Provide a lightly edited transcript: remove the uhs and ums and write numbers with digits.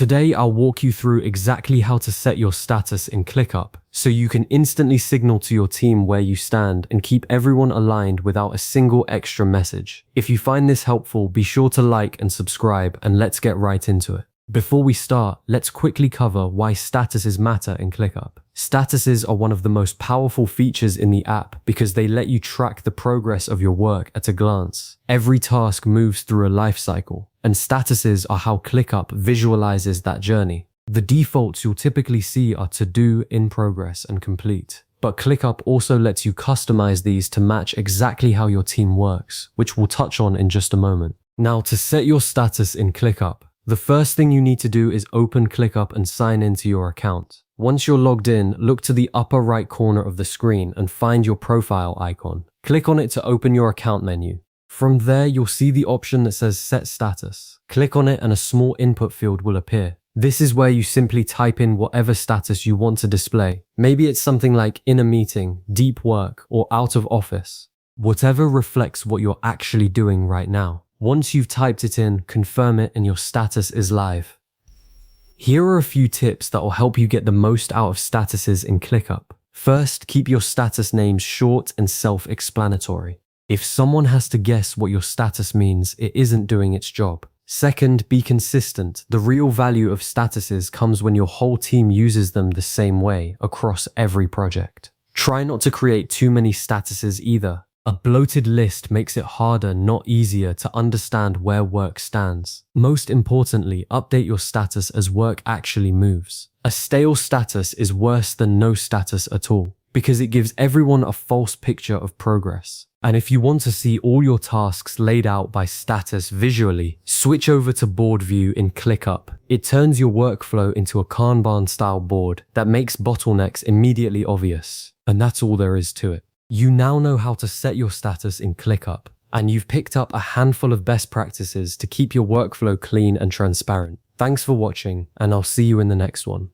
Today, I'll walk you through exactly how to set your status in ClickUp so you can instantly signal to your team where you stand and keep everyone aligned without a single extra message. If you find this helpful, be sure to like and subscribe, and let's get right into it. Before we start, let's quickly cover why statuses matter in ClickUp. Statuses are one of the most powerful features in the app because they let you track the progress of your work at a glance. Every task moves through a life cycle, and statuses are how ClickUp visualizes that journey. The defaults you'll typically see are to do, in progress, and complete. But ClickUp also lets you customize these to match exactly how your team works, which we'll touch on in just a moment. Now, to set your status in ClickUp, the first thing you need to do is open ClickUp and sign into your account. Once you're logged in, look to the upper right corner of the screen and find your profile icon. Click on it to open your account menu. From there, you'll see the option that says Set Status. Click on it and a small input field will appear. This is where you simply type in whatever status you want to display. Maybe it's something like in a meeting, deep work, or out of office. Whatever reflects what you're actually doing right now. Once you've typed it in, confirm it and your status is live. Here are a few tips that will help you get the most out of statuses in ClickUp. First, keep your status names short and self-explanatory. If someone has to guess what your status means, it isn't doing its job. Second, be consistent. The real value of statuses comes when your whole team uses them the same way across every project. Try not to create too many statuses either. A bloated list makes it harder, not easier, to understand where work stands. Most importantly, update your status as work actually moves. A stale status is worse than no status at all, because it gives everyone a false picture of progress. And if you want to see all your tasks laid out by status visually, switch over to Board View in ClickUp. It turns your workflow into a Kanban-style board that makes bottlenecks immediately obvious. And that's all there is to it. You now know how to set your status in ClickUp, and you've picked up a handful of best practices to keep your workflow clean and transparent. Thanks for watching, and I'll see you in the next one.